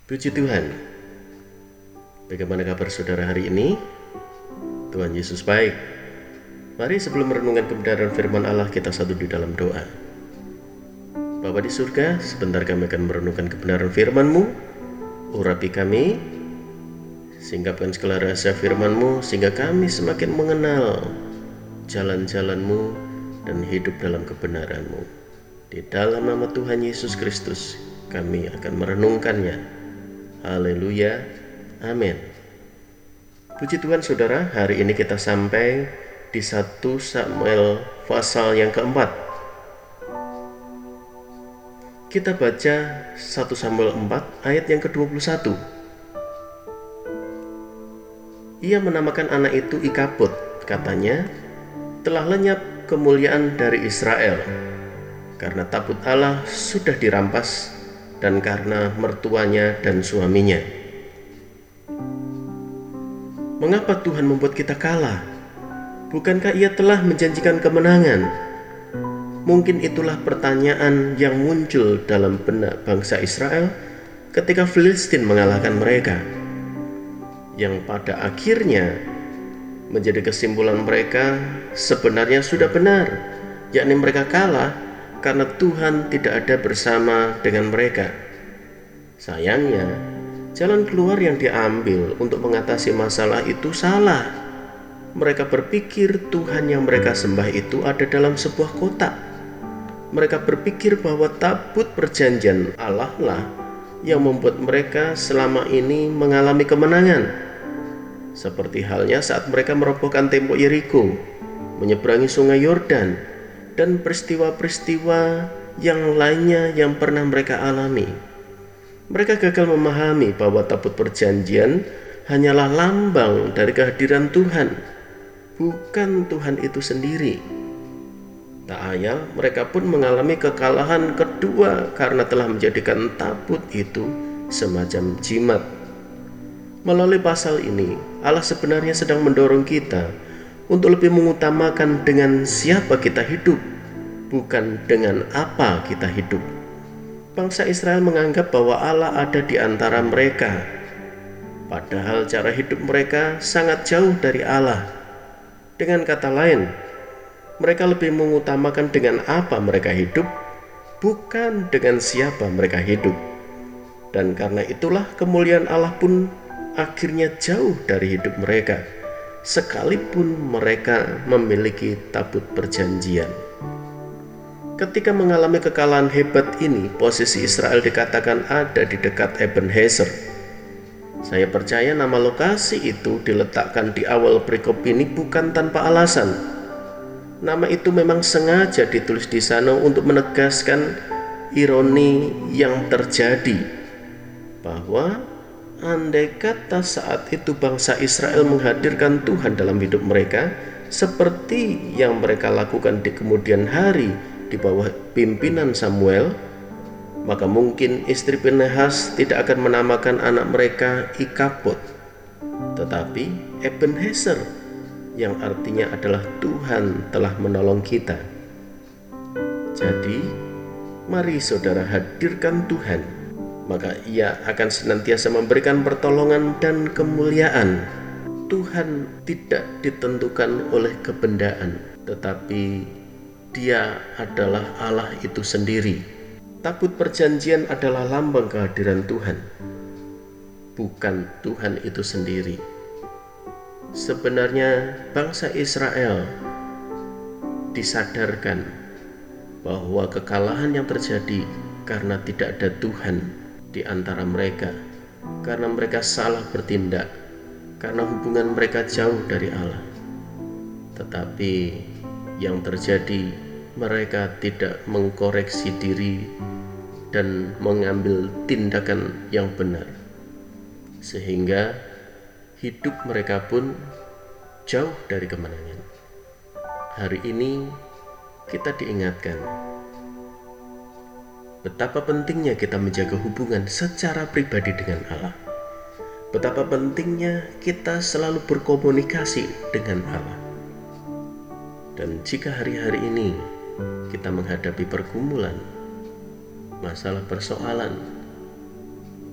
Puji Tuhan. Bagaimana kabar saudara hari ini? Tuhan Yesus baik. Mari sebelum merenungkan kebenaran firman Allah, kita satu di dalam doa. Bapa di surga, sebentar kami akan merenungkan kebenaran firman-Mu. Urapi kami, singkapkan segala rahasia firman-Mu, sehingga kami semakin mengenal jalan-jalan-Mu dan hidup dalam kebenaran-Mu. Di dalam nama Tuhan Yesus Kristus, kami akan merenungkannya. Haleluya, amin. Puji Tuhan saudara, hari ini kita sampai di 1 Samuel pasal yang keempat. Kita baca 1 Samuel 4 ayat yang ke-21. Ia menamakan anak itu Ikabod, katanya, telah lenyap kemuliaan dari Israel, karena tabut Allah sudah dirampas, dan karena mertuanya dan suaminya. Mengapa Tuhan membuat kita kalah? Bukankah Ia telah menjanjikan kemenangan? Mungkin itulah pertanyaan yang muncul dalam benak bangsa Israel ketika Filistin mengalahkan mereka, yang pada akhirnya menjadi kesimpulan mereka sebenarnya sudah benar, yakni mereka kalah karena Tuhan tidak ada bersama dengan mereka. Sayangnya, jalan keluar yang diambil untuk mengatasi masalah itu salah. Mereka berpikir Tuhan yang mereka sembah itu ada dalam sebuah kotak. Mereka berpikir bahwa tabut perjanjian Allah lah yang membuat mereka selama ini mengalami kemenangan. Seperti halnya saat mereka merobohkan tembok Yeriko, menyeberangi sungai Yordan, dan peristiwa-peristiwa yang lainnya yang pernah mereka alami. Mereka gagal memahami bahwa tabut perjanjian hanyalah lambang dari kehadiran Tuhan, bukan Tuhan itu sendiri. Tak ayal, mereka pun mengalami kekalahan kedua karena telah menjadikan tabut itu semacam jimat. Melalui pasal ini, Allah sebenarnya sedang mendorong kita untuk lebih mengutamakan dengan siapa kita hidup, bukan dengan apa kita hidup. Bangsa Israel menganggap bahwa Allah ada di antara mereka, padahal cara hidup mereka sangat jauh dari Allah. Dengan kata lain, mereka lebih mengutamakan dengan apa mereka hidup, bukan dengan siapa mereka hidup. Dan karena itulah kemuliaan Allah pun akhirnya jauh dari hidup mereka, sekalipun mereka memiliki tabut perjanjian. Ketika mengalami kekalahan hebat ini, posisi Israel dikatakan ada di dekat Ebenezer. Saya percaya nama lokasi itu diletakkan di awal perikop ini bukan tanpa alasan. Nama itu memang sengaja ditulis di sana untuk menegaskan ironi yang terjadi, bahwa andai kata saat itu bangsa Israel menghadirkan Tuhan dalam hidup mereka, seperti yang mereka lakukan di kemudian hari di bawah pimpinan Samuel, maka mungkin istri Pinehas tidak akan menamakan anak mereka Ikabod, tetapi Ebenezer, yang artinya adalah Tuhan telah menolong kita. Jadi, mari saudara hadirkan Tuhan, maka Ia akan senantiasa memberikan pertolongan dan kemuliaan. Tuhan tidak ditentukan oleh kebendaan, tetapi Dia adalah Allah itu sendiri. Tabut perjanjian adalah lambang kehadiran Tuhan, bukan Tuhan itu sendiri. Sebenarnya bangsa Israel disadarkan bahwa kekalahan yang terjadi karena tidak ada Tuhan di antara mereka, karena mereka salah bertindak, karena hubungan mereka jauh dari Allah. Tetapi yang terjadi, mereka tidak mengkoreksi diri dan mengambil tindakan yang benar, sehingga hidup mereka pun jauh dari kemenangan. Hari ini kita diingatkan betapa pentingnya kita menjaga hubungan secara pribadi dengan Allah. Betapa pentingnya kita selalu berkomunikasi dengan Allah. Dan jika hari-hari ini kita menghadapi pergumulan, masalah persoalan,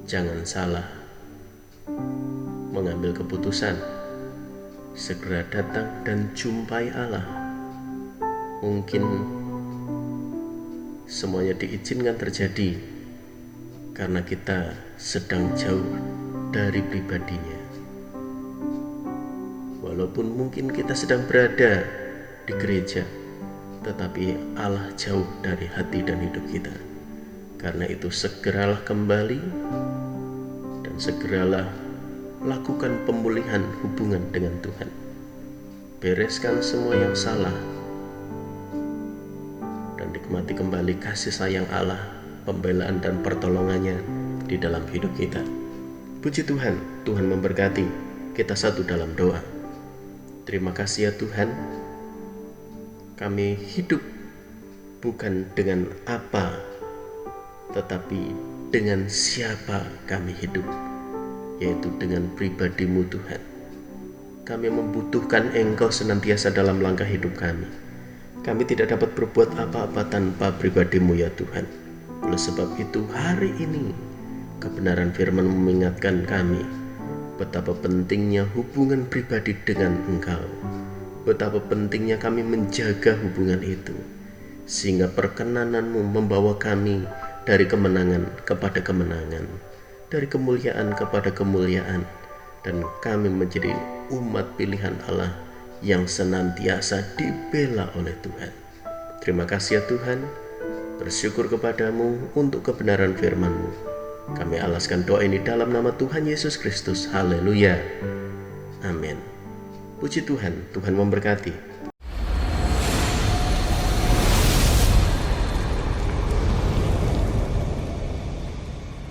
Jangan salah mengambil keputusan. Segera datang dan jumpai Allah. Mungkin semuanya diizinkan terjadi karena kita sedang jauh dari pribadinya. Walaupun mungkin kita sedang berada di gereja, tetapi Allah jauh dari hati dan hidup kita. Karena itu segeralah kembali dan segeralah lakukan pemulihan hubungan dengan Tuhan. Bereskan semua yang salah dan nikmati kembali kasih sayang Allah, pembelaan dan pertolongannya di dalam hidup kita. Puji Tuhan, Tuhan memberkati. Kita satu dalam doa. Terima kasih ya Tuhan, kami hidup bukan dengan apa, tetapi dengan siapa kami hidup, yaitu dengan pribadi-Mu Tuhan. Kami membutuhkan Engkau senantiasa dalam langkah hidup kami. Kami tidak dapat berbuat apa-apa tanpa pribadi-Mu ya Tuhan. Oleh sebab itu hari ini kebenaran firman mengingatkan kami betapa pentingnya hubungan pribadi dengan Engkau. Betapa pentingnya kami menjaga hubungan itu, sehingga perkenanan-Mu membawa kami dari kemenangan kepada kemenangan, dari kemuliaan kepada kemuliaan, dan kami menjadi umat pilihan Allah yang senantiasa dibela oleh Tuhan. Terima kasih ya Tuhan, bersyukur kepadamu untuk kebenaran firman-Mu. Kami alaskan doa ini dalam nama Tuhan Yesus Kristus. Haleluya. Amin. Puji Tuhan, Tuhan memberkati.